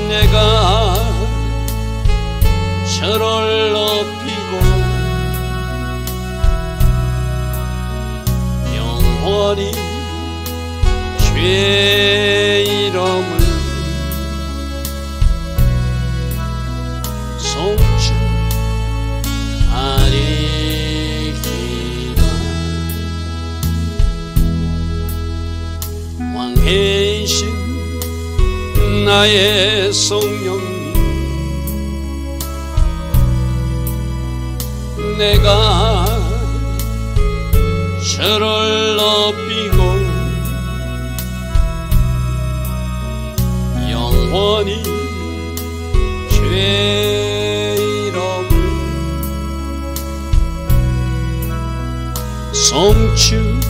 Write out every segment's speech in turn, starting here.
내가 저를 높이고 영원히 주의 이름을 송축하리이다. 왕이신 나의 성령님, 내가 저를 높이고 영원히 주의 이름을 송축하리이다.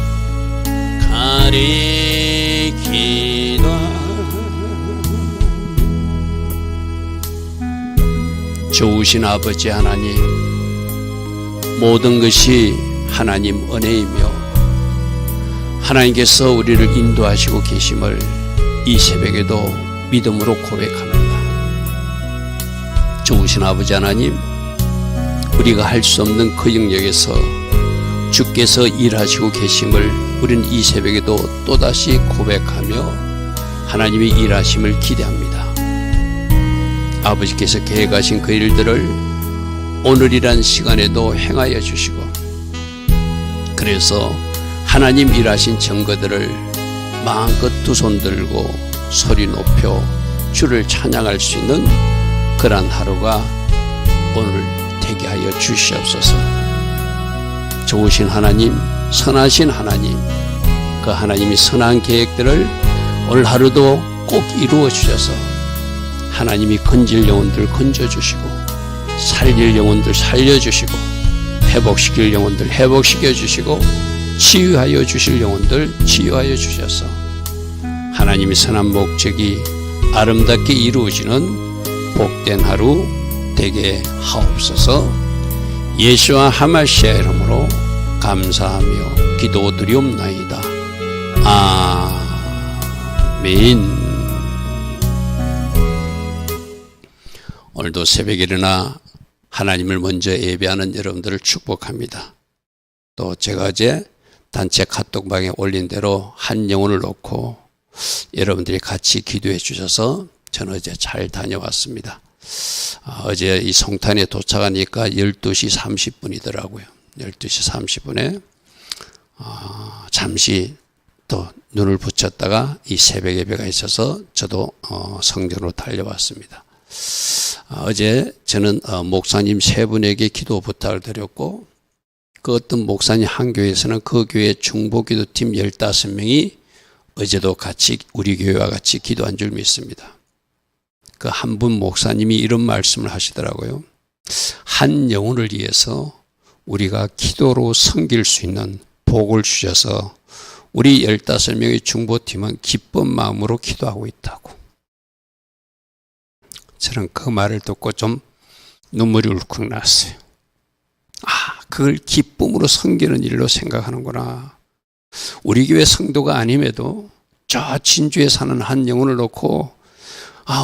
좋으신 아버지 하나님, 모든 것이 하나님 은혜이며 하나님께서 우리를 인도하시고 계심을 이 새벽에도 믿음으로 고백합니다. 좋으신 아버지 하나님, 우리가 할 수 없는 그 영역에서 주께서 일하시고 계심을 우리는 이 새벽에도 또다시 고백하며 하나님의 일하심을 기대합니다. 아버지께서 계획하신 그 일들을 오늘이란 시간에도 행하여 주시고, 그래서 하나님 일하신 증거들을 마음껏 두 손 들고 소리 높여 주를 찬양할 수 있는 그러한 하루가 오늘 되게 하여 주시옵소서. 좋으신 하나님, 선하신 하나님, 그 하나님이 선한 계획들을 오늘 하루도 꼭 이루어 주셔서 하나님이 건질 영혼들 건져주시고, 살릴 영혼들 살려주시고, 회복시킬 영혼들 회복시켜 주시고, 치유하여 주실 영혼들 치유하여 주셔서 하나님의 선한 목적이 아름답게 이루어지는 복된 하루 되게 하옵소서. 예수와 하마시아 이름으로 감사하며 기도드리옵나이다. 아멘. 오늘도 새벽에 일어나 하나님을 먼저 예배하는 여러분들을 축복합니다. 또 제가 어제 단체 카톡방에 올린 대로 한 영혼을 놓고 여러분들이 같이 기도해 주셔서 저는 어제 잘 다녀왔습니다. 어제 이 송탄에 도착하니까 12시 30분이더라고요. 12시 30분에 잠시 또 눈을 붙였다가 이 새벽 예배가 있어서 저도 성전으로 달려왔습니다. 어제 저는 목사님 세 분에게 기도 부탁을 드렸고, 그 어떤 목사님 한 교회에서는 그 교회 중보기도팀 15명이 어제도 같이 우리 교회와 같이 기도한 줄 믿습니다. 그 한 분 목사님이 이런 말씀을 하시더라고요. 한 영혼을 위해서 우리가 기도로 섬길 수 있는 복을 주셔서 우리 15명의 중보팀은 기쁜 마음으로 기도하고 있다고. 저는 그 말을 듣고 좀 눈물이 울컥 났어요. 그걸 기쁨으로 섬기는 일로 생각하는구나. 우리 교회 성도가 아님에도 저 진주에 사는 한 영혼을 놓고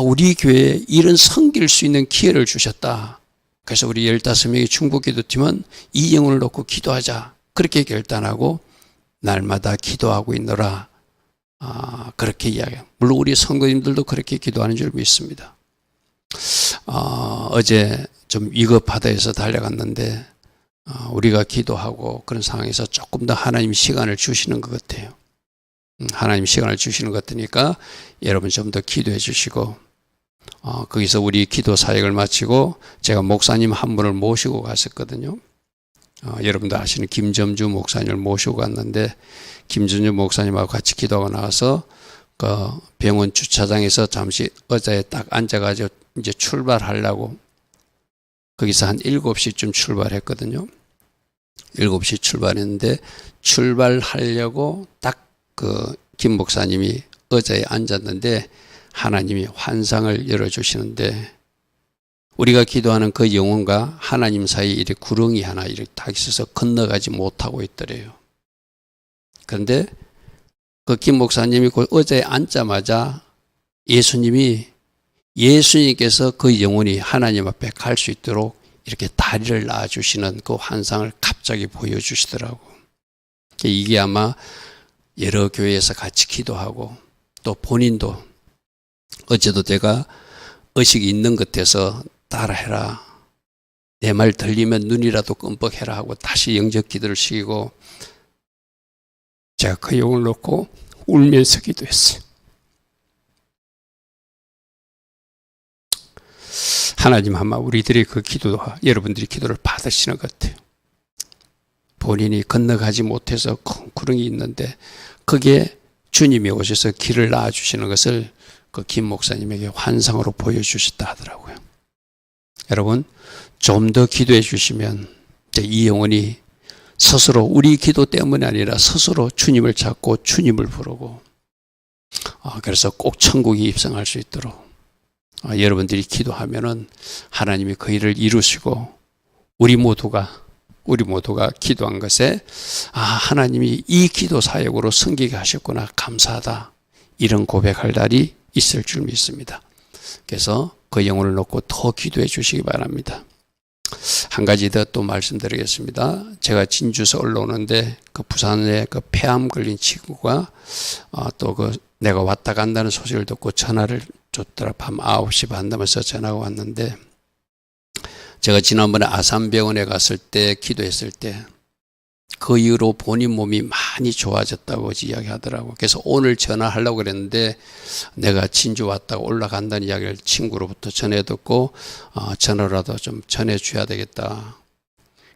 우리 교회에 이런 섬길 수 있는 기회를 주셨다. 그래서 우리 15명의 중보기도팀은 이 영혼을 놓고 기도하자. 그렇게 결단하고 날마다 기도하고 있노라. 그렇게 이야기해요. 물론 우리 성도님들도 그렇게 기도하는 줄 믿습니다. 어제 좀 위급하다 해서 달려갔는데 우리가 기도하고 그런 상황에서 조금 더 하나님 시간을 주시는 것 같아요. 하나님 시간을 주시는 것 같으니까 여러분 좀 더 기도해 주시고, 거기서 우리 기도 사역을 마치고 제가 목사님 한 분을 모시고 갔었거든요. 여러분도 아시는 김점주 목사님을 모시고 갔는데, 김점주 목사님하고 같이 기도하고 나와서 그 병원 주차장에서 잠시 의자에 딱 앉아가지고 이제 출발하려고, 거기서 한 7시쯤 출발했거든요. 7시 출발했는데 출발하려고 딱 그 김 목사님이 의자에 앉았는데 하나님이 환상을 열어주시는데, 우리가 기도하는 그 영혼과 하나님 사이에 이렇게 구렁이 하나 이렇게 딱 있어서 건너가지 못하고 있더래요. 그런데 그 김 목사님이 그 의자에 앉자마자 예수님이 예수님께서 그 영혼이 하나님 앞에 갈 수 있도록 이렇게 다리를 놔주시는 그 환상을 갑자기 보여주시더라고. 이게 아마 여러 교회에서 같이 기도하고 또 본인도 어제도 내가 의식이 있는 것에서 따라해라. 내 말 들리면 눈이라도 끔뻑해라 하고 다시 영적 기도를 시키고 제가 그 영혼을 놓고 울면서 기도했어요. 하나님 아마 우리들의 그 기도와 여러분들이 기도를 받으시는 것 같아요. 본인이 건너가지 못해서 쿵구렁이 있는데 그게 주님이 오셔서 길을 놔주시는 것을 그 김 목사님에게 환상으로 보여주셨다 하더라고요. 여러분 좀 더 기도해 주시면 이 영혼이 스스로 우리 기도 때문이 아니라 스스로 주님을 찾고 주님을 부르고 그래서 꼭 천국에 입성할 수 있도록 여러분들이 기도하면은 하나님이 그 일을 이루시고 우리 모두가 기도한 것에 하나님이 이 기도 사역으로 섬기게 하셨구나 감사하다 이런 고백할 날이 있을 줄 믿습니다. 그래서 그 영혼을 놓고 더 기도해 주시기 바랍니다. 한 가지 더 또 말씀드리겠습니다. 제가 진주에서 올라오는데 그 부산에 그 폐암 걸린 친구가 또 그 내가 왔다 간다는 소식을 듣고 전화를 줬더라. 밤 9시 반 되면서 전화가 왔는데 제가 지난번에 아산병원에 갔을 때 기도했을 때 그 이후로 본인 몸이 많이 좋아졌다고 이야기하더라고. 그래서 오늘 전화하려고 그랬는데 내가 진주 왔다고 올라간다는 이야기를 친구로부터 전해 듣고 전화라도 좀 전해줘야 되겠다.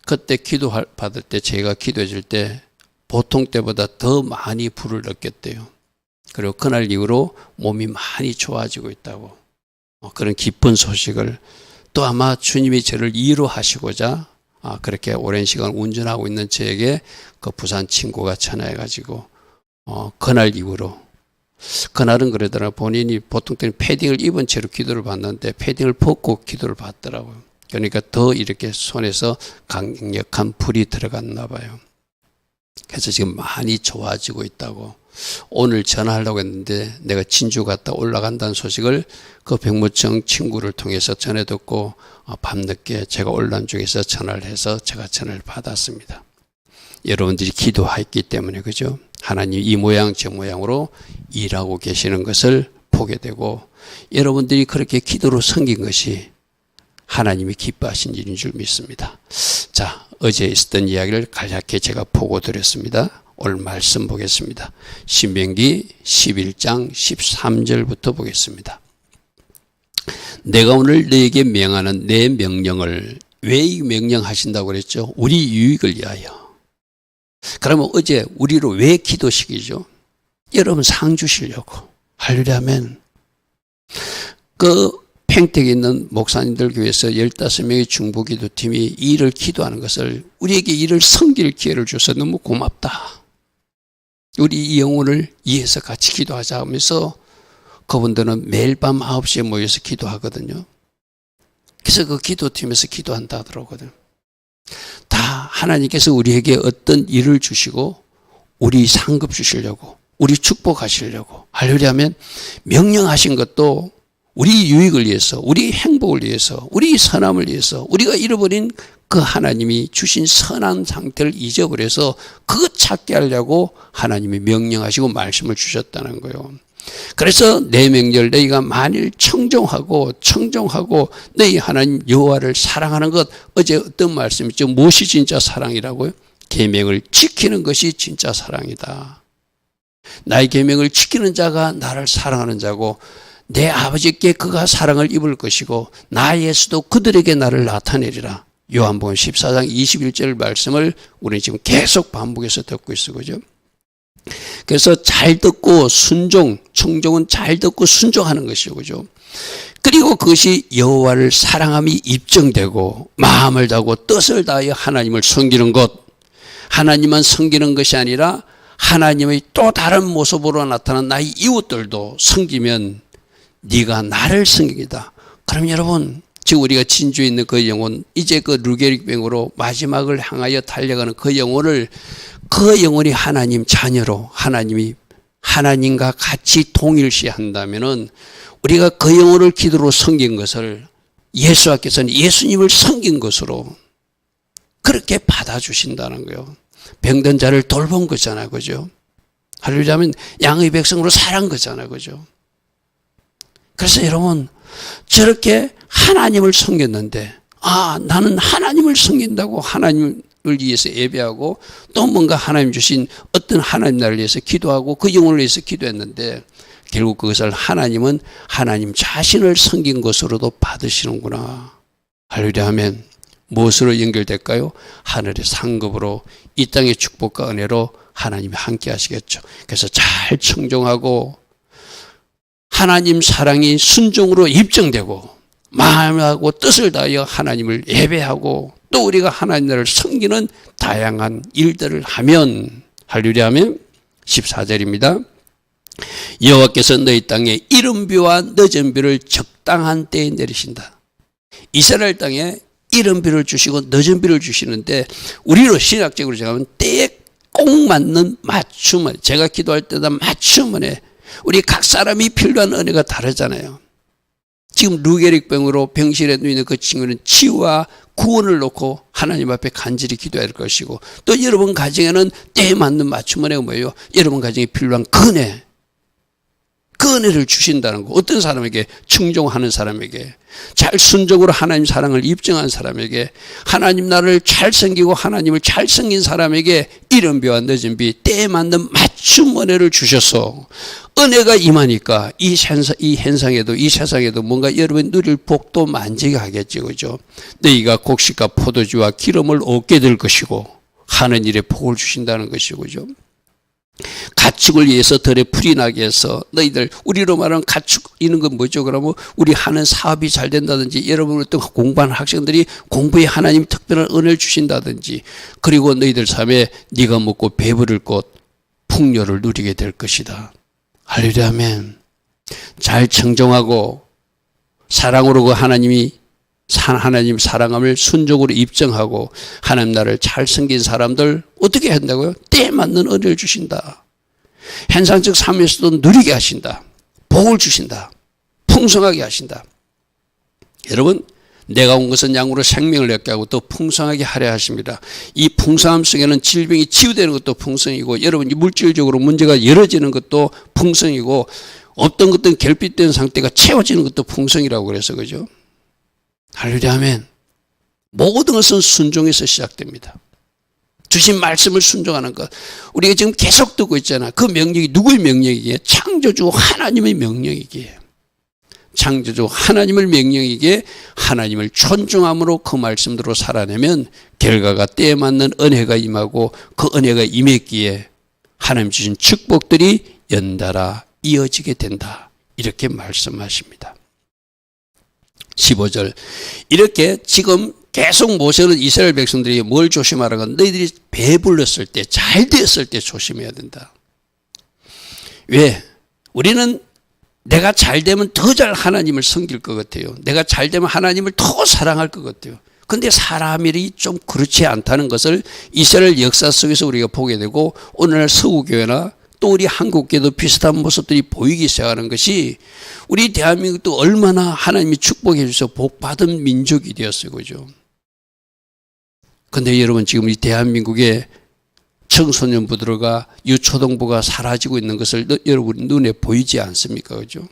그때 기도 받을 때 제가 기도해 줄 때 보통 때보다 더 많이 불을 느꼈대요. 그리고 그날 이후로 몸이 많이 좋아지고 있다고 그런 기쁜 소식을 또 아마 주님이 저를 위로하시고자 그렇게 오랜 시간 운전하고 있는 저에게 그 부산 친구가 전화해가지고 그날 이후로 그날은 그러더라고요. 본인이 보통 때는 패딩을 입은 채로 기도를 받는데 패딩을 벗고 기도를 받더라고요. 그러니까 더 이렇게 손에서 강력한 불이 들어갔나 봐요. 그래서 지금 많이 좋아지고 있다고. 오늘 전화하려고 했는데 내가 진주 갔다 올라간다는 소식을 그 백무청 친구를 통해서 전해 듣고 밤늦게 제가 올라온 중에서 전화를 해서 제가 전화를 받았습니다. 여러분들이 기도했기 때문에 그죠? 하나님 이 모양 저 모양으로 일하고 계시는 것을 보게 되고 여러분들이 그렇게 기도로 섬긴 것이 하나님이 기뻐하신 일인 줄 믿습니다. 자, 어제 있었던 이야기를 간략히 제가 보고 드렸습니다. 오늘 말씀 보겠습니다. 신명기 11장 13절부터 보겠습니다. 내가 오늘 너에게 명하는 내 명령을 왜 명령하신다고 그랬죠? 우리 유익을 위하여. 그러면 어제 우리로 왜 기도시키죠? 여러분 상 주시려고. 할렐루야면 그 평택에 있는 목사님들 교회에서 15명의 중보기도팀이 이 일을 기도하는 것을 우리에게 이를 섬길 기회를 줘서 너무 고맙다. 우리 이 영혼을 위해서 같이 기도하자 하면서 그분들은 매일 밤 9시에 모여서 기도하거든요. 그래서 그 기도팀에서 기도한다 하더라고요. 다 하나님께서 우리에게 어떤 일을 주시고 우리 상급 주시려고 우리 축복하시려고 하려면 명령하신 것도 우리 유익을 위해서 우리 행복을 위해서 우리 선함을 위해서 우리가 잃어버린 그 하나님이 주신 선한 상태를 잊어버려서 그것 찾게 하려고 하나님이 명령하시고 말씀을 주셨다는 거예요. 그래서 내 명절 너희가 만일 청종하고 너희 하나님 여호와를 사랑하는 것 어제 어떤 말씀이죠? 무엇이 진짜 사랑이라고요? 계명을 지키는 것이 진짜 사랑이다. 나의 계명을 지키는 자가 나를 사랑하는 자고 내 아버지께 그가 사랑을 입을 것이고 나 예수도 그들에게 나를 나타내리라. 요한복음 14장 21절 말씀을 우리는 지금 계속 반복해서 듣고 있어. 그죠? 그래서 잘 듣고 순종, 청종은 잘 듣고 순종하는 것이죠. 그죠? 그리고 그것이 여호와를 사랑함이 입증되고 마음을 다하고 뜻을 다하여 하나님을 섬기는 것. 하나님만 섬기는 것이 아니라 하나님의 또 다른 모습으로 나타난 나의 이웃들도 섬기면 네가 나를 섬기다. 그럼 여러분 지금 우리가 진주에 있는 그 영혼 이제 그 루게릭병으로 마지막을 향하여 달려가는 그 영혼이 하나님 자녀로 하나님이 하나님과 같이 동일시한다면은 우리가 그 영혼을 기도로 섬긴 것을 예수께서는 예수님을 섬긴 것으로 그렇게 받아주신다는 거예요. 병든 자를 돌본 거잖아요. 그죠? 할렐루야면 양의 백성으로 살한 거잖아요. 그죠? 그래서 여러분, 저렇게 하나님을 섬겼는데, 나는 하나님을 섬긴다고 하나님을 위해서 예배하고 또 뭔가 하나님 주신 어떤 하나님 나라를 위해서 기도하고 그 영혼을 위해서 기도했는데 결국 그것을 하나님은 하나님 자신을 섬긴 것으로도 받으시는구나. 할렐루야 하면 무엇으로 연결될까요? 하늘의 상급으로 이 땅의 축복과 은혜로 하나님이 함께 하시겠죠. 그래서 잘 청종하고 하나님 사랑이 순종으로 입증되고 마음하고 뜻을 다하여 하나님을 예배하고 또 우리가 하나님 나라를 섬기는 다양한 일들을 하면 할렐루야 하면 14절입니다. 여호와께서 너희 땅에 이른 비와 늦은 비를 적당한 때에 내리신다. 이스라엘 땅에 이른 비를 주시고 늦은 비를 주시는데 우리로 신학적으로 생각하면 때에 꼭 맞는 맞춤, 제가 기도할 때마다 맞춤 은혜, 우리 각 사람이 필요한 은혜가 다르잖아요. 지금 루게릭병으로 병실에 누이는 그 친구는 치유와 구원을 놓고 하나님 앞에 간절히 기도해야 할 것이고 또 여러분 가정에는 때에 맞는 맞춤 은혜가 뭐예요? 여러분 가정에 필요한 그 은혜를 주신다는 거. 어떤 사람에게? 충종하는 사람에게, 잘 순종으로 하나님 사랑을 입증한 사람에게, 하나님 나라를 잘 섬기고 하나님을 잘 섬긴 사람에게 이른 비와 늦은 비 때에 맞는 맞춤 은혜를 주셔서 은혜가 임하니까 이 현상에도 이 세상에도 뭔가 여러분 누릴 복도 만지게 하겠지. 그죠? 너희가 곡식과 포도주와 기름을 얻게 될 것이고 하는 일에 복을 주신다는 것이고, 그죠? 가축을 위해서 덜에 풀이 나게 해서 너희들, 우리로 말하면 가축 있는 건 뭐죠? 그러면 우리 하는 사업이 잘 된다든지, 여러분 어떤 공부하는 학생들이 공부에 하나님 특별한 은혜를 주신다든지, 그리고 너희들 삶에 네가 먹고 배부를 것 풍요를 누리게 될 것이다. 할렐루야 아멘. 잘 청정하고 사랑으로 그 하나님 사랑함을 순종으로 입증하고 하나님 나라를 잘 섬긴 사람들 어떻게 한다고요? 때에 맞는 은혜를 주신다. 현상적 삶에서도 누리게 하신다. 복을 주신다. 풍성하게 하신다. 여러분, 내가 온 것은 양으로 생명을 얻게 하고 또 풍성하게 하려 하십니다. 이 풍성함 속에는 질병이 치유되는 것도 풍성이고, 여러분이 물질적으로 문제가 열어지는 것도 풍성이고, 어떤 것든 결핍된 상태가 채워지는 것도 풍성이라고 그래서, 그죠? 할렐루야 아멘. 모든 것은 순종에서 시작됩니다. 주신 말씀을 순종하는 것. 우리가 지금 계속 듣고 있잖아. 그 명령이 누구의 명령이기에? 창조주 하나님의 명령이기에. 창조주 하나님을 명령이기에 하나님을 존중함으로 그 말씀대로 살아내면 결과가 때에 맞는 은혜가 임하고 그 은혜가 임했기에 하나님 주신 축복들이 연달아 이어지게 된다. 이렇게 말씀하십니다. 15절. 이렇게 지금 계속 모세는 이스라엘 백성들이 뭘 조심하라고? 너희들이 배불렀을 때, 잘 되었을 때 조심해야 된다. 왜? 우리는 내가 잘 되면 더 잘 하나님을 섬길 것 같아요. 내가 잘 되면 하나님을 더 사랑할 것 같아요. 근데 사람이 좀 그렇지 않다는 것을 이스라엘 역사 속에서 우리가 보게 되고, 오늘날 서구교회나 또 우리 한국교회도 비슷한 모습들이 보이기 시작하는 것이, 우리 대한민국도 얼마나 하나님이 축복해 주셔서 복받은 민족이 되었어요. 그죠? 근데 여러분, 지금 이 대한민국의 청소년부들과 유초등부가 사라지고 있는 것을 여러분 눈에 보이지 않습니까? 그죠?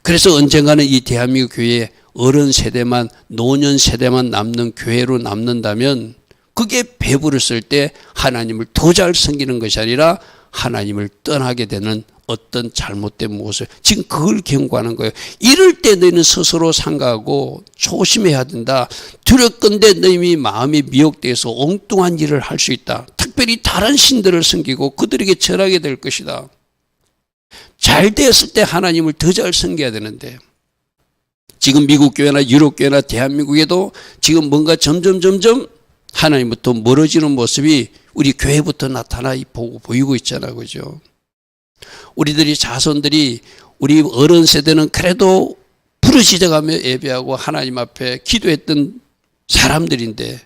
그래서 언젠가는 이 대한민국 교회에 어른 세대만, 노년 세대만 남는 교회로 남는다면 그게 배부르실 때 하나님을 더 잘 섬기는 것이 아니라 하나님을 떠나게 되는 어떤 잘못된 모습, 지금 그걸 경고하는 거예요. 이럴 때 너희는 스스로 생각하고 조심해야 된다. 두렵건대 너희 마음이 미혹돼서 엉뚱한 일을 할 수 있다. 특별히 다른 신들을 섬기고 그들에게 절하게 될 것이다. 잘 되었을 때 하나님을 더 잘 섬겨야 되는데, 지금 미국 교회나 유럽 교회나 대한민국에도 지금 뭔가 점점 하나님부터 멀어지는 모습이 우리 교회부터 나타나 보이고 있잖아요. 그죠? 우리들이 자손들이, 우리 어른 세대는 그래도 부르짖어가며 예배하고 하나님 앞에 기도했던 사람들인데,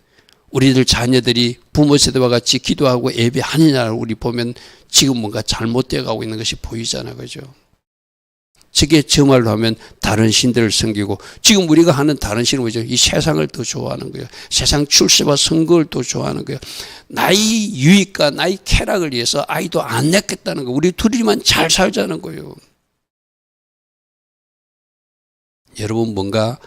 우리들 자녀들이 부모 세대와 같이 기도하고 예배하느냐를 우리 보면 지금 뭔가 잘못되어 가고 있는 것이 보이잖아요. 그죠? 저게 정말로 하면 다른 신들을 섬기고, 지금 우리가 하는 다른 신은 뭐죠? 이 세상을 더 좋아하는 거예요. 세상 출세와 선거를 더 좋아하는 거예요. 나의 유익과 나의 쾌락을 위해서 아이도 안 낳겠다는 거예요. 우리 둘이만 잘 살자는 거예요. 여러분, 뭔가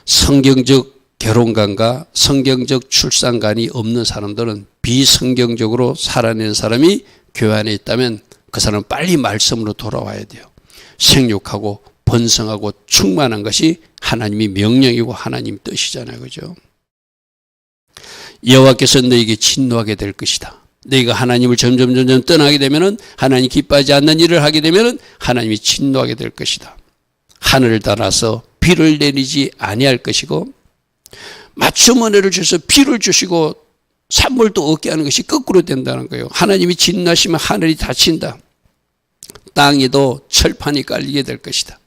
성경적 결혼관과 성경적 출산관이 없는 사람들은 비성경적으로 살아내는 사람이 교회 안에 있다면 그 사람은 빨리 말씀으로 돌아와야 돼요. 생육하고 번성하고 충만한 것이 하나님이 명령이고 하나님 뜻이잖아요. 그죠? 여호와께서 너에게 진노하게 될 것이다. 너희가 하나님을 점점 떠나게 되면은, 하나님 기뻐하지 않는 일을 하게 되면은 하나님이 진노하게 될 것이다. 하늘을 따라서 비를 내리지 아니할 것이고, 맞춤 은혜를 주셔서 비를 주시고 산물도 얻게 하는 것이 거꾸로 된다는 거예요. 하나님이 진노하시면 하늘이 닫힌다. 땅에도 철판이 깔리게 될 것이다.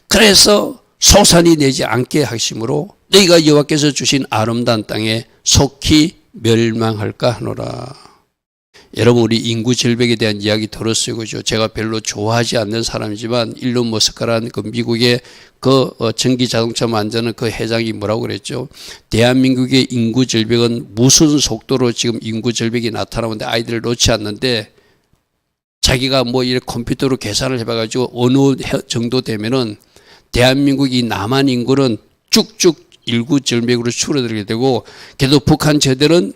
그래서 소산이 내지 않게 하심으로 너희가 여호와께서 주신 아름다운 땅에 속히 멸망할까 하노라. 여러분, 우리 인구 절벽에 대한 이야기 들었어요. 그죠? 제가 별로 좋아하지 않는 사람이지만 일론 머스크라는 그 미국의 그 전기 자동차 만드는 그 회장이 뭐라고 그랬죠? 대한민국의 인구 절벽은 무슨 속도로 지금 인구 절벽이 나타나는데 아이들을 놓지 않는데, 자기가 뭐 이렇게 컴퓨터로 계산을 해봐가지고 어느 정도 되면은 대한민국이 남한 인구는 쭉쭉 인구 절벽으로 줄어들게 되고, 그래도 북한 저들은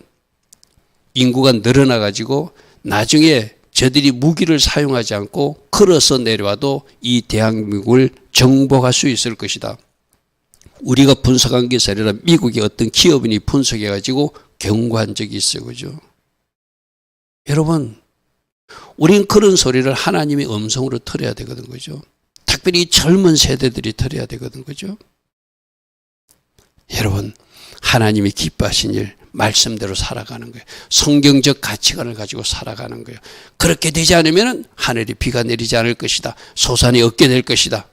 인구가 늘어나가지고 나중에 저들이 무기를 사용하지 않고 걸어서 내려와도 이 대한민국을 정복할 수 있을 것이다. 우리가 분석한 것이 아니라 미국의 어떤 기업인이 분석해가지고 경고한 적이 있어요. 그죠? 여러분, 우리는 그런 소리를 하나님의 음성으로 들어야 되거든. 그죠? 특별히 젊은 세대들이 들어야 되거든. 그죠? 여러분, 하나님이 기뻐하신 일, 말씀대로 살아가는 거예요. 성경적 가치관을 가지고 살아가는 거예요. 그렇게 되지 않으면 하늘이 비가 내리지 않을 것이다. 소산이 없게 될 것이다.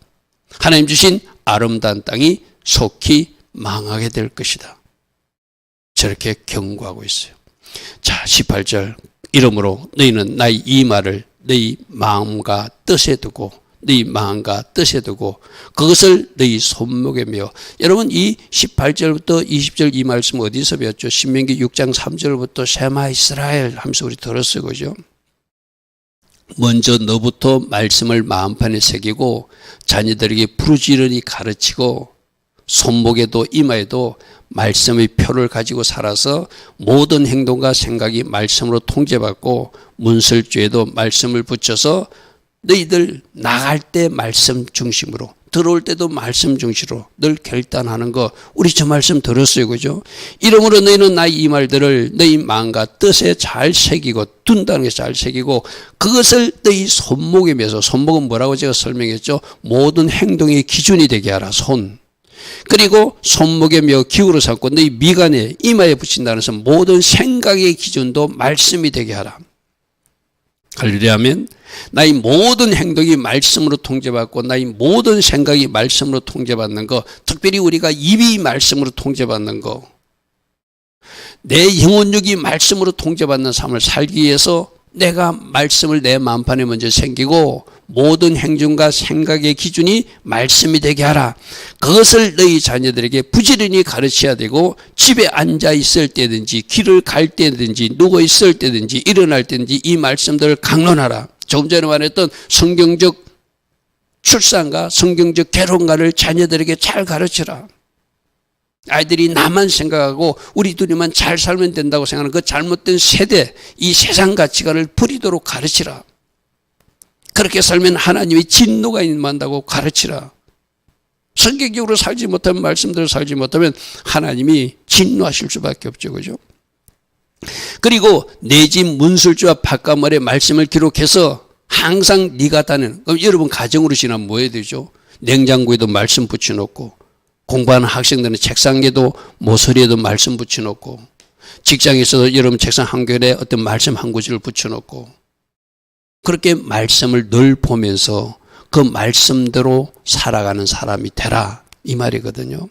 하나님 주신 아름다운 땅이 속히 망하게 될 것이다. 저렇게 경고하고 있어요. 자, 18절. 이러므로 너희는 나의 이 말을 너희 마음과 뜻에 두고, 너희 마음과 뜻에 두고 그것을 너희 손목에 메어. 여러분, 이 18절부터 20절 이 말씀 어디서 배웠죠? 신명기 6장 3절부터 쉐마 이스라엘 하면서 우리 들었어요. 그죠? 먼저 너부터 말씀을 마음판에 새기고 자녀들에게 부르짖으니 가르치고 손목에도 이마에도 말씀의 표를 가지고 살아서 모든 행동과 생각이 말씀으로 통제받고 문설주에도 말씀을 붙여서 너희들 나갈 때 말씀 중심으로, 들어올 때도 말씀 중심으로 늘 결단하는 거, 우리 저 말씀 들었어요. 그죠? 이러므로 너희는 나의 이 말들을 너희 마음과 뜻에 잘 새기고, 둔다는 게 잘 새기고 그것을 너희 손목에 매서, 손목은 뭐라고 제가 설명했죠? 모든 행동의 기준이 되게 하라. 손. 그리고 손목에 메어 기울어 삼고 너희 미간에 이마에 붙인다는 것은 모든 생각의 기준도 말씀이 되게 하라. 할렐루야면 나의 모든 행동이 말씀으로 통제받고 나의 모든 생각이 말씀으로 통제받는 거, 특별히 우리가 입이 말씀으로 통제받는 거, 내 영혼력이 말씀으로 통제받는 삶을 살기 위해서 내가 말씀을 내 마음판에 먼저 생기고 모든 행동과 생각의 기준이 말씀이 되게 하라. 그것을 너희 자녀들에게 부지런히 가르쳐야 되고, 집에 앉아 있을 때든지 길을 갈 때든지 누워 있을 때든지 일어날 때든지 이 말씀들을 강론하라. 조금 전에 말했던 성경적 출산과 성경적 결혼관을 자녀들에게 잘 가르치라. 아이들이 나만 생각하고 우리 둘이만 잘 살면 된다고 생각하는 그 잘못된 세대, 이 세상 가치관을 버리도록 가르치라. 그렇게 살면 하나님의 진노가 임한다고 가르치라. 성경적으로 살지 못하면, 말씀대로 살지 못하면 하나님이 진노하실 수밖에 없죠. 그죠? 그리고 내 집 문술주와 바깥말의 말씀을 기록해서 항상 네가 다니는, 그럼 여러분 가정으로 지나면 뭐 해야 되죠? 냉장고에도 말씀 붙여놓고, 공부하는 학생들은 책상에도 모서리에도 말씀 붙여놓고, 직장에서도 여러분 책상 한결에 어떤 말씀 한 구절을 붙여놓고, 그렇게 말씀을 늘 보면서 그 말씀대로 살아가는 사람이 되라, 이 말이거든요.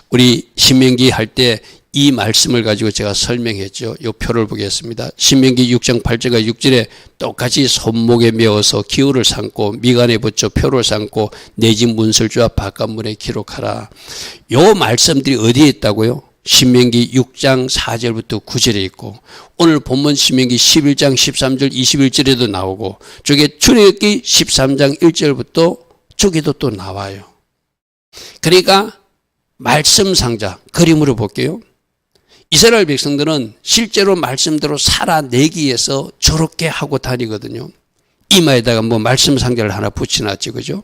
우리 신명기 할 때 이 말씀을 가지고 제가 설명했죠. 이 표를 보겠습니다. 신명기 6장 8절과 6절에 똑같이 손목에 메어서 기호를 삼고 미간에 붙여 표를 삼고 내 집 문설주와 바깥문에 기록하라. 이 말씀들이 어디에 있다고요? 신명기 6장 4절부터 9절에 있고 오늘 본문 신명기 11장 13절 21절에도 나오고 저게 출애굽기 13장 1절부터 저기도 또 나와요. 그러니까 말씀 상자 그림으로 볼게요. 이스라엘 백성들은 실제로 말씀대로 살아내기 위해서 저렇게 하고 다니거든요. 이마에다가 뭐 말씀 상자를 하나 붙여놨지, 그죠?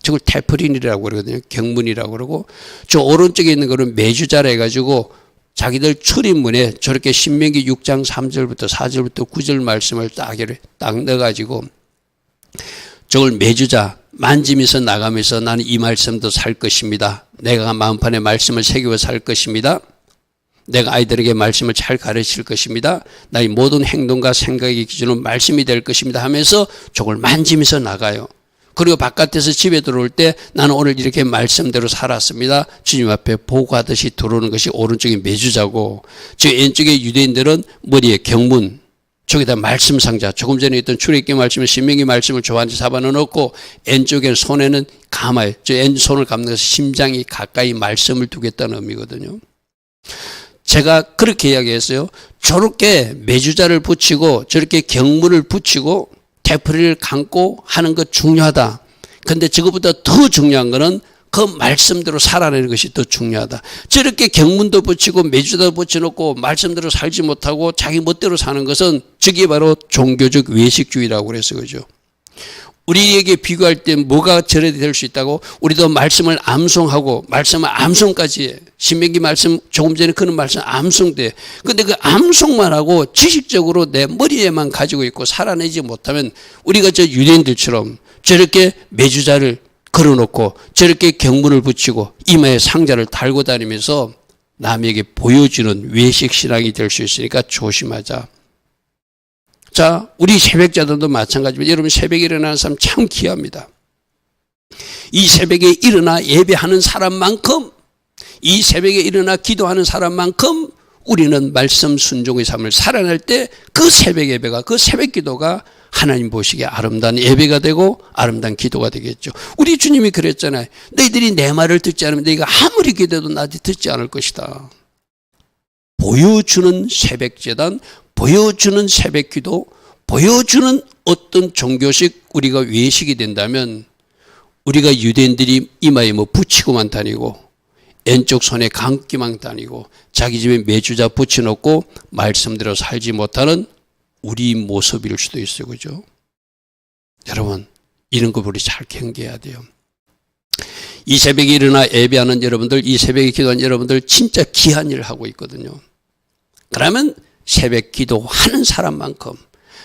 저걸 테프린이라고 그러거든요. 경문이라고 그러고 저 오른쪽에 있는 거는 매주자라 해가지고 자기들 출입문에 저렇게 신명기 6장 3절부터 4절부터 9절 말씀을 딱 넣어가지고 저걸 매주자 만지면서 나가면서 나는 이 말씀도 살 것입니다. 내가 마음판에 말씀을 새기고 살 것입니다. 내가 아이들에게 말씀을 잘 가르칠 것입니다. 나의 모든 행동과 생각의 기준은 말씀이 될 것입니다 하면서 저걸 만지면서 나가요. 그리고 바깥에서 집에 들어올 때 나는 오늘 이렇게 말씀대로 살았습니다. 주님 앞에 보고하듯이 들어오는 것이 오른쪽에 매주자고 저 왼쪽에 유대인들은 머리에 경문 저기다 말씀 상자 조금 전에 있던 출애굽기 말씀을 신명기 말씀을 조한지 잡아넣어 놓고 왼쪽에 손에는 감아요. 저 왼손을 감는 것은 심장이 가까이 말씀을 두겠다는 의미거든요. 제가 그렇게 이야기했어요. 저렇게 매주자를 붙이고 저렇게 경문을 붙이고 테프리를 감고 하는 것 중요하다. 그런데 저것보다 더 중요한 거는 그 말씀대로 살아내는 것이 더 중요하다. 저렇게 경문도 붙이고 매주도 붙여놓고 말씀대로 살지 못하고 자기 멋대로 사는 것은 저게 바로 종교적 외식주의라고 그래서 그죠. 우리에게 비교할 때 뭐가 절대될 수 있다고? 우리도 말씀을 암송하고 말씀을 암송까지 해. 신명기 말씀 조금 전에 그런 말씀 암송돼. 근데 그 암송만 하고 지식적으로 내 머리에만 가지고 있고 살아내지 못하면 우리가 저 유대인들처럼 저렇게 매주자를 걸어놓고 저렇게 경문을 붙이고 이마에 상자를 달고 다니면서 남에게 보여주는 외식신앙이 될 수 있으니까 조심하자. 자, 우리 새벽자들도 마찬가지입니다. 여러분 새벽에 일어나는 사람 참 귀합니다. 이 새벽에 일어나 예배하는 사람만큼 이 새벽에 일어나 기도하는 사람만큼 우리는 말씀 순종의 삶을 살아낼 때 그 새벽 예배가 그 새벽 기도가 하나님 보시기에 아름다운 예배가 되고 아름다운 기도가 되겠죠. 우리 주님이 그랬잖아요. 너희들이 내 말을 듣지 않으면 너희가 아무리 기도해도 나한테 듣지 않을 것이다. 보여주는 새벽 제단, 보여주는 새벽 기도, 보여주는 어떤 종교식 우리가 외식이 된다면 우리가 유대인들이 이마에 뭐 붙이고만 다니고 왼쪽 손에 감기만 다니고 자기 집에 매주자 붙여놓고 말씀대로 살지 못하는 우리 모습일 수도 있어요. 그죠? 여러분 이런 거 우리 잘 경계해야 돼요. 이 새벽에 일어나 예배하는 여러분들, 이 새벽에 기도하는 여러분들 진짜 귀한 일을 하고 있거든요. 그러면 새벽 기도하는 사람만큼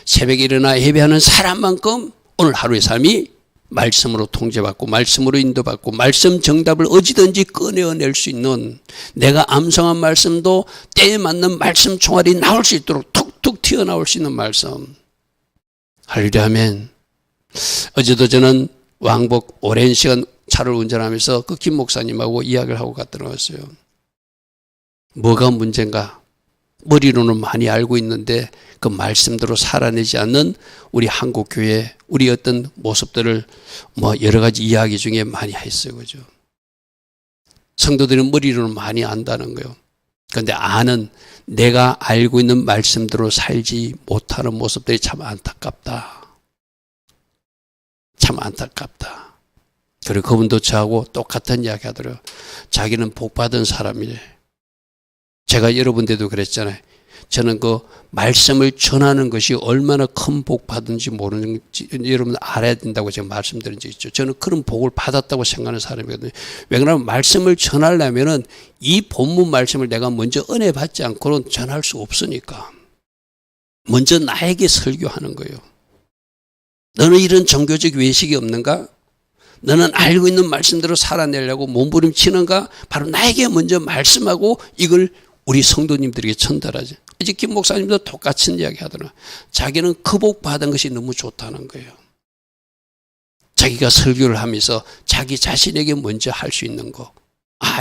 새벽에 일어나 예배하는 사람만큼 오늘 하루의 삶이 말씀으로 통제받고 말씀으로 인도받고 말씀 정답을 어디든지 꺼내어낼 수 있는 내가 암송한 말씀도 때에 맞는 말씀 총알이 나올 수 있도록 툭툭 튀어나올 수 있는 말씀. 할렐루야 아멘. 어제도 저는 왕복 오랜 시간 차를 운전하면서 그 김 목사님하고 이야기를 하고 갔다 왔어요. 뭐가 문제인가? 머리로는 많이 알고 있는데 그 말씀대로 살아내지 않는 우리 한국교회 우리 어떤 모습들을 뭐 여러 가지 이야기 중에 많이 했어요. 그죠? 성도들은 머리로는 많이 안다는 거예요. 그런데 아는 내가 알고 있는 말씀대로 살지 못하는 모습들이 참 안타깝다. 참 안타깝다. 그리고 그분도 저하고 똑같은 이야기 하더라고요. 자기는 복받은 사람이래. 제가 여러분들도 그랬잖아요. 저는 그 말씀을 전하는 것이 얼마나 큰 복 받은지 모르는지 여러분 알아야 된다고 제가 말씀드린 적 있죠. 저는 그런 복을 받았다고 생각하는 사람이거든요. 왜 그러냐면 말씀을 전하려면은 이 본문 말씀을 내가 먼저 은혜 받지 않고는 전할 수 없으니까. 먼저 나에게 설교하는 거예요. 너는 이런 종교적 외식이 없는가? 너는 알고 있는 말씀대로 살아내려고 몸부림치는가? 바로 나에게 먼저 말씀하고 이걸 우리 성도님들에게 전달하죠. 이제 김 목사님도 똑같은 이야기 하더라. 자기는 그 복 받은 것이 너무 좋다는 거예요. 자기가 설교를 하면서 자기 자신에게 먼저 할 수 있는 거.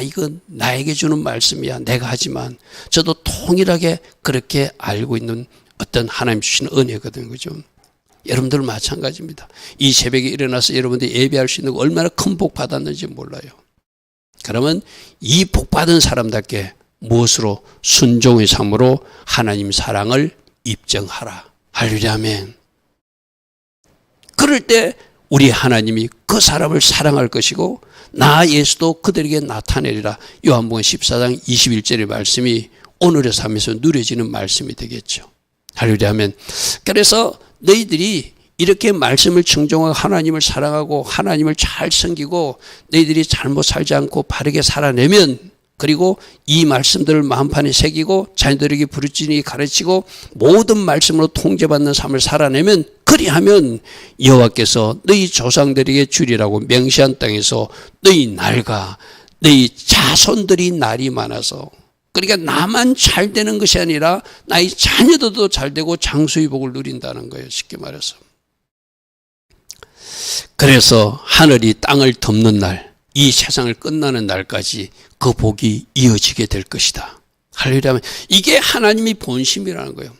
이건 나에게 주는 말씀이야. 내가 하지만 저도 통일하게 그렇게 알고 있는 어떤 하나님 주시는 은혜거든요. 그죠? 여러분들 마찬가지입니다. 이 새벽에 일어나서 여러분들이 예배할 수 있는 거 얼마나 큰 복 받았는지 몰라요. 그러면 이 복 받은 사람답게 무엇으로? 순종의 삶으로 하나님 사랑을 입증하라. 할렐루야, 아멘. 그럴 때 우리 하나님이 그 사람을 사랑할 것이고 나 예수도 그들에게 나타내리라. 요한복음 14장 21절의 말씀이 오늘의 삶에서 누려지는 말씀이 되겠죠. 할렐루야, 아멘. 그래서 너희들이 이렇게 말씀을 청종하고 하나님을 사랑하고 하나님을 잘 섬기고 너희들이 잘못 살지 않고 바르게 살아내면, 그리고 이 말씀들을 마음판에 새기고 자녀들에게 부르짖니 가르치고 모든 말씀으로 통제받는 삶을 살아내면, 그리하면 여호와께서 너희 조상들에게 주리라고 맹세한 땅에서 너희 날과 너희 자손들이 날이 많아서, 그러니까 나만 잘 되는 것이 아니라 나의 자녀들도 잘 되고 장수의 복을 누린다는 거예요. 쉽게 말해서. 그래서 하늘이 땅을 덮는 날, 이 세상을 끝나는 날까지 그 복이 이어지게 될 것이다. 할렐루야. 이게 하나님의 본심이라는 거예요.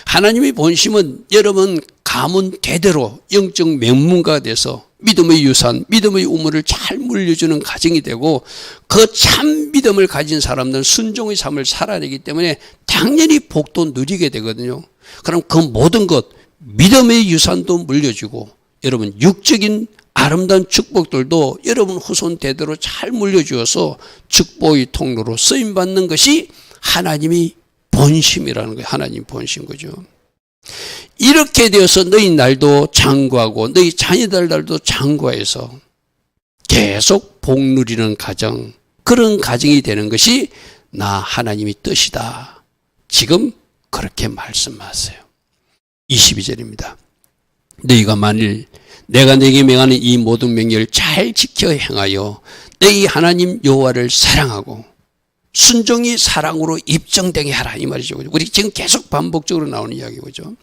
하나님의 본심은 여러분 가문 대대로 영적 명문가가 돼서 믿음의 유산, 믿음의 우물을 잘 물려주는 가정이 되고 그 참 믿음을 가진 사람들은 순종의 삶을 살아내기 때문에 당연히 복도 누리게 되거든요. 그럼 그 모든 것, 믿음의 유산도 물려주고 여러분 육적인 아름다운 축복들도 여러분 후손 대대로 잘 물려주어서 축복의 통로로 쓰임받는 것이 하나님이 본심이라는 거예요. 하나님 본심 거죠. 이렇게 되어서 너희 날도 장구하고 너희 자녀들 날도 장구해서 계속 복 누리는 가정, 그런 가정이 되는 것이 나 하나님의 뜻이다. 지금 그렇게 말씀하세요. 22절입니다. 너희가 만일 내가 네게 명하는 이 모든 명령을 잘 지켜 행하여 너희 하나님 여호와를 사랑하고 순종이 사랑으로 입증되게 하라, 이 말이죠. 우리 지금 계속 반복적으로 나오는 이야기죠.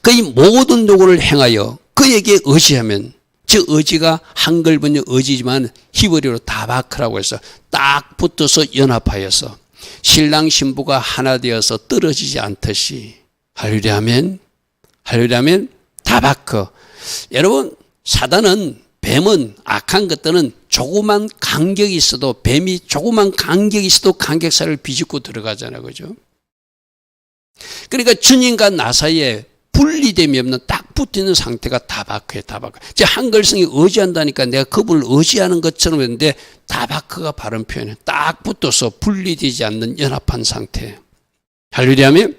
그의 모든 도구를 행하여 그에게 의지하면, 즉 의지가 한글 번역 의지지만 히브리어로 다바크라고 해서 딱 붙어서 연합하여서 신랑 신부가 하나 되어서 떨어지지 않듯이. 할렐루야, 아멘. 할렐루야, 아멘. 다바크. 여러분, 사단은, 뱀은, 악한 것들은 조그만 간격이 있어도, 뱀이 조그만 간격이 있어도 간격살을 비집고 들어가잖아요. 그죠? 그러니까 주님과 나 사이에 분리됨이 없는 딱 붙어있는 상태가 다바크예요. 다바크. 이제 한글성이 의지한다니까 내가 그분을 의지하는 것처럼 했는데 다바크가 바른 표현이에요. 딱 붙어서 분리되지 않는 연합한 상태. 할렐루야, 아멘.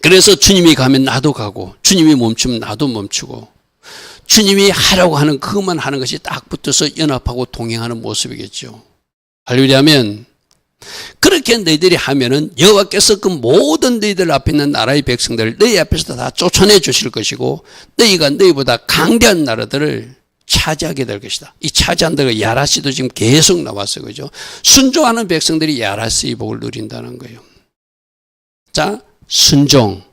그래서 주님이 가면 나도 가고 주님이 멈추면 나도 멈추고 주님이 하라고 하는 그것만 하는 것이 딱 붙어서 연합하고 동행하는 모습이겠죠. 할렐루야, 아멘. 그렇게 너희들이 하면은 여호와께서 그 모든 너희들 앞에 있는 나라의 백성들을 너희 앞에서 다 쫓아내 주실 것이고 너희가 너희보다 강대한 나라들을 차지하게 될 것이다. 이 차지한다가 야라시도 지금 계속 나왔어요. 그죠? 순종하는 백성들이 야라시의 복을 누린다는 거예요. 자, 순종.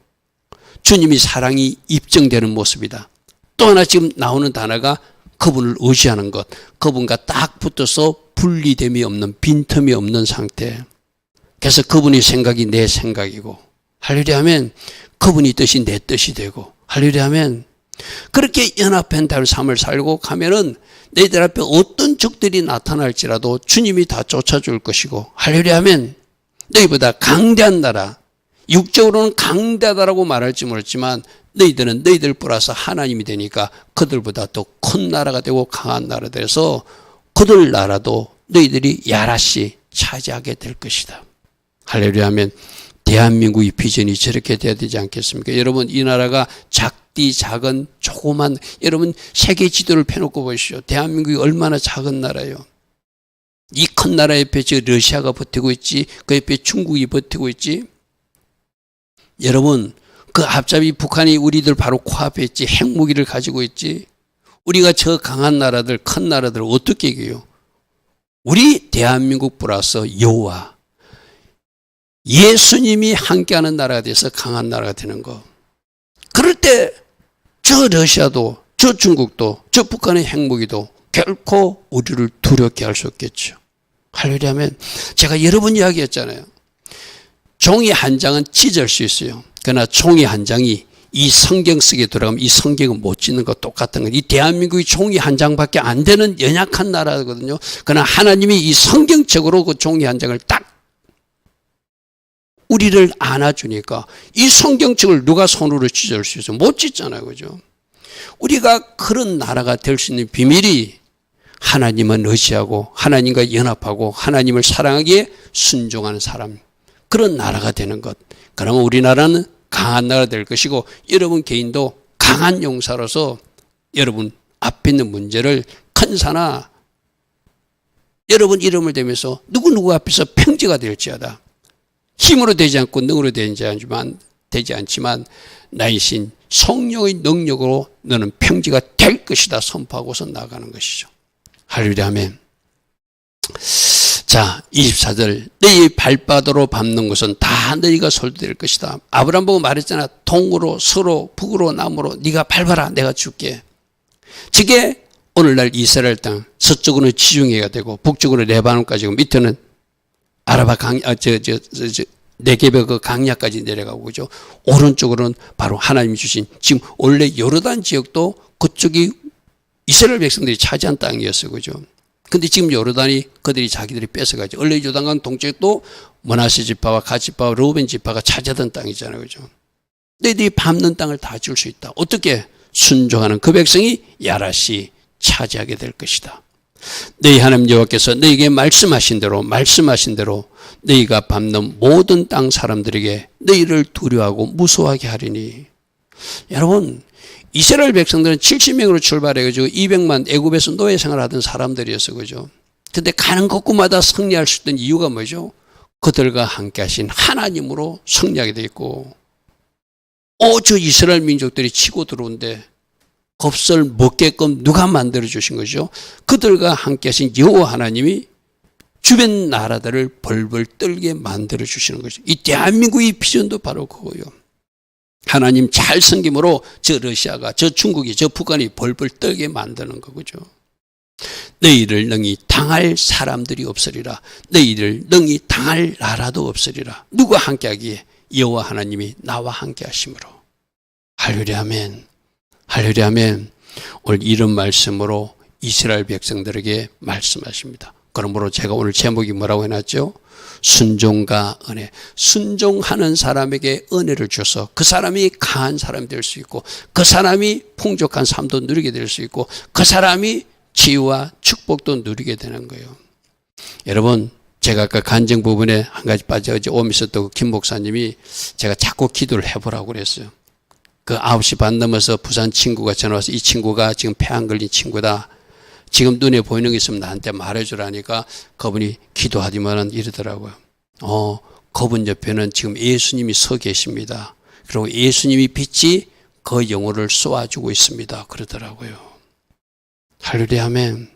주님이 사랑이 입증되는 모습이다. 또 하나 지금 나오는 단어가 그분을 의지하는 것. 그분과 딱 붙어서 분리됨이 없는, 빈틈이 없는 상태. 그래서 그분의 생각이 내 생각이고, 할렐루야 하면 그분의 뜻이 내 뜻이 되고, 할렐루야 하면 그렇게 연합한 삶을 살고 가면은 너희들 앞에 어떤 적들이 나타날지라도 주님이 다 쫓아줄 것이고, 할렐루야 하면 너희보다 강대한 나라, 육적으로는 강대하다라고 말할지 모르지만 너희들은 너희들 플러스 하나님이 되니까 그들보다 더 큰 나라가 되고 강한 나라가 돼서 그들 나라도 너희들이 야라시 차지하게 될 것이다. 할렐루야 하면 대한민국의 비전이 저렇게 돼야 되지 않겠습니까? 여러분, 이 나라가 작디 작은 조그만, 여러분 세계 지도를 펴놓고 보시죠. 대한민국이 얼마나 작은 나라예요. 이 큰 나라 옆에 저 러시아가 버티고 있지, 그 옆에 중국이 버티고 있지. 여러분, 그 앞잡이 북한이 우리들 바로 코앞에 있지, 핵무기를 가지고 있지. 우리가 저 강한 나라들, 큰 나라들을 어떻게 이겨요? 우리 대한민국 플러스 여호와, 예수님이 함께하는 나라가 돼서 강한 나라가 되는 거. 그럴 때 저 러시아도, 저 중국도, 저 북한의 핵무기도 결코 우리를 두렵게 할 수 없겠죠. 할렐루야면 제가 여러 번 이야기했잖아요. 종이 한 장은 찢을 수 있어요. 그러나 종이 한 장이 이 성경 속에 들어가면 이 성경은 못 찢는 거 똑같은 거예요. 이 대한민국이 종이 한 장밖에 안 되는 연약한 나라거든요. 그러나 하나님이 이 성경책으로 그 종이 한 장을 딱 우리를 안아주니까 이 성경책을 누가 손으로 찢을 수 있어요? 못 찢잖아요. 그죠? 우리가 그런 나라가 될 수 있는 비밀이 하나님은 의지하고 하나님과 연합하고 하나님을 사랑하기에 순종하는 사람, 그런 나라가 되는 것. 그러면 우리나라는 강한 나라가 될 것이고 여러분 개인도 강한 용사로서 여러분 앞에 있는 문제를 큰 사나 여러분 이름을 대면서 누구누구 앞에서 평지가 될지어다. 힘으로 되지 않고 능으로 되지 않지만 나의 신 성령의 능력으로 너는 평지가 될 것이다 선포하고서 나가는 것이죠. 할렐루야 아멘. 자 24절 너희 발바닥으로 밟는 것은 다 너희가 솔될 것이다. 아브라함 보고 말했잖아. 동으로 서로 북으로 남으로 네가 밟아라 내가 줄게. 저게 오늘날 이스라엘 땅 서쪽으로는 지중해가 되고 북쪽으로 레바논까지 밑에는 아라바 네게베 그 강야까지 내려가고 그죠. 오른쪽으로는 바로 하나님이 주신 지금 원래 요르단 지역도 그쪽이 이스라엘 백성들이 차지한 땅이었어요. 그죠. 근데 지금 요르단이 그들이 자기들이 뺏어가죠. 원래 요단강 동쪽도 므낫세 지파와 갓 지파와 르우벤 지파가 차지하던 땅이잖아요. 그죠. 너희들이 밟는 땅을 다 줄 수 있다. 어떻게? 순종하는 그 백성이 야라시 차지하게 될 것이다. 너희 하나님 여호와께서 너희에게 말씀하신 대로 너희가 밟는 모든 땅 사람들에게 너희를 두려워하고 무서워하게 하리니. 여러분 이스라엘 백성들은 70명으로 출발해가지고 200만 애굽에서 노예 생활하던 사람들이었어. 그죠? 근데 가는 곳마다 승리할 수 있던 이유가 뭐죠? 그들과 함께 하신 하나님으로 승리하게 돼 있고, 저 이스라엘 민족들이 치고 들어온데 겁을 먹게끔 누가 만들어 주신 거죠? 그들과 함께 하신 여호와 하나님이 주변 나라들을 벌벌 떨게 만들어 주시는 거죠. 이 대한민국의 비전도 바로 그거예요. 하나님 잘 섬김으로 저 러시아가, 저 중국이, 저 북한이 벌벌 떨게 만드는 거죠. 너희를 능히 당할 사람들이 없으리라. 너희를 능히 당할 나라도 없으리라. 누가 함께하기에? 여호와 하나님이 나와 함께 하심으로. 할렐루야 아멘. 할렐루야 아멘. 오늘 이런 말씀으로 이스라엘 백성들에게 말씀하십니다. 그러므로 제가 오늘 제목이 뭐라고 해놨죠? 순종과 은혜. 순종하는 사람에게 은혜를 줘서 그 사람이 강한 사람이 될 수 있고 그 사람이 풍족한 삶도 누리게 될 수 있고 그 사람이 지혜와 축복도 누리게 되는 거예요. 여러분 제가 아까 간증 부분에 한 가지 빠져서 오면서 또 김 목사님이 제가 자꾸 기도를 해보라고 그랬어요. 그 9시 반 넘어서 부산 친구가 전화와서 이 친구가 지금 폐 안 걸린 친구다. 지금 눈에 보이는 게 있으면 나한테 말해주라니까 그분이 기도하지만은 이러더라고요. 그분 옆에는 지금 예수님이 서 계십니다. 그리고 예수님이 빛이 그 영혼을 쏘아주고 있습니다. 그러더라고요. 할렐루야 아멘.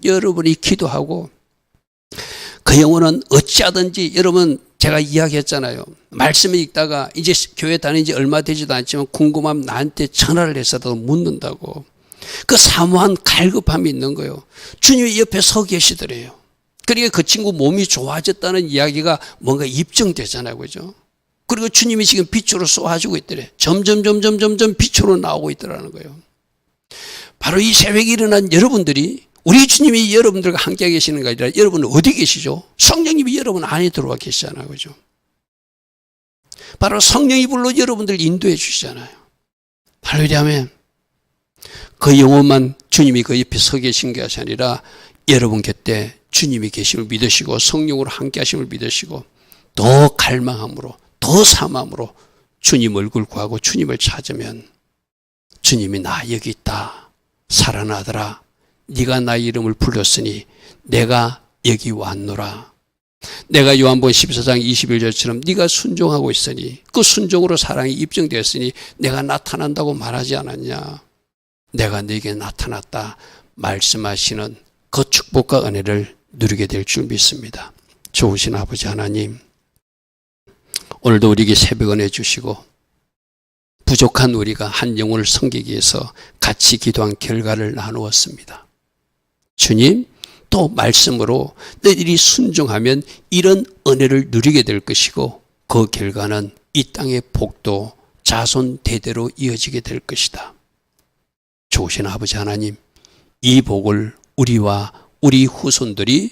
여러분이 기도하고 그 영혼은 어찌하든지 여러분 제가 이야기했잖아요. 말씀을 읽다가 이제 교회 다닌 지 얼마 되지도 않지만 궁금하면 나한테 전화를 해서도 묻는다고. 그 사모한 갈급함이 있는 거예요. 주님이 옆에 서 계시더래요. 그러니까 그 친구 몸이 좋아졌다는 이야기가 뭔가 입증되잖아요. 그죠? 그리고 주님이 지금 빛으로 쏘아주고 있더래. 점점 빛으로 나오고 있더라는 거예요. 바로 이 새벽에 일어난 여러분들이 우리 주님이 여러분들과 함께 계시는 게 아니라 여러분은 어디 계시죠? 성령님이 여러분 안에 들어와 계시잖아요. 그죠? 바로 성령이 불러 여러분들 인도해 주시잖아요. 할렐루야 아멘. 그 영혼만 주님이 그 옆에 서 계신 것이 아니라 여러분 곁에 주님이 계심을 믿으시고 성령으로 함께 하심을 믿으시고 더 갈망함으로 더 사모함으로 주님 얼굴 구하고 주님을 찾으면 주님이 나 여기 있다. 살아나더라. 네가 나의 이름을 불렀으니 내가 여기 왔노라. 내가 요한복음 14장 21절처럼 네가 순종하고 있으니 그 순종으로 사랑이 입증되었으니 내가 나타난다고 말하지 않았냐. 내가 네게 나타났다 말씀하시는 그 축복과 은혜를 누리게 될 줄 믿습니다. 좋으신 아버지 하나님, 오늘도 우리에게 새벽 은혜 주시고 부족한 우리가 한 영혼을 섬기기 위해서 같이 기도한 결과를 나누었습니다. 주님, 또 말씀으로 너희들이 순종하면 이런 은혜를 누리게 될 것이고 그 결과는 이 땅의 복도 자손 대대로 이어지게 될 것이다. 좋으신 아버지 하나님, 이 복을 우리와 우리 후손들이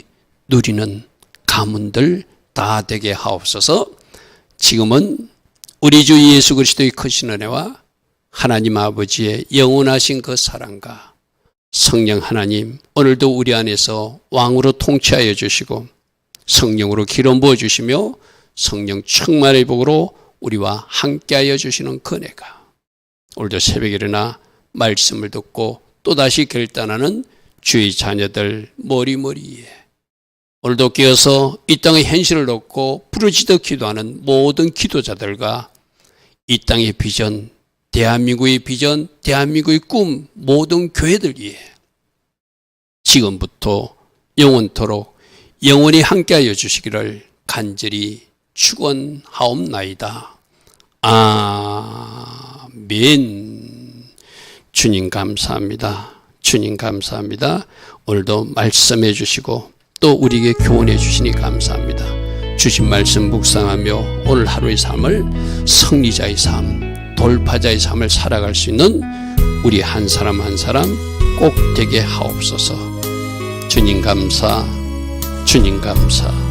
누리는 가문들 다 되게 하옵소서. 지금은 우리 주 예수 그리스도의 크신 은혜와 하나님 아버지의 영원하신 그 사랑과 성령 하나님, 오늘도 우리 안에서 왕으로 통치하여 주시고 성령으로 기름 부어 주시며 성령 충만의 복으로 우리와 함께하여 주시는 은혜가 오늘도 새벽에 일어나 말씀을 듣고 또다시 결단하는 주의 자녀들 머리머리에 오늘도 깨어서 이 땅의 현실을 놓고 부르짖어 기도하는 모든 기도자들과 이 땅의 비전, 대한민국의 비전, 대한민국의 꿈, 모든 교회들 위해 지금부터 영원토록 영원히 함께하여 주시기를 간절히 축원하옵나이다. 아멘. 주님 감사합니다. 주님 감사합니다. 오늘도 말씀해 주시고 또 우리에게 교훈해 주시니 감사합니다. 주신 말씀 묵상하며 오늘 하루의 삶을 승리자의 삶, 돌파자의 삶을 살아갈 수 있는 우리 한 사람 한 사람 꼭 되게 하옵소서. 주님 감사, 주님 감사.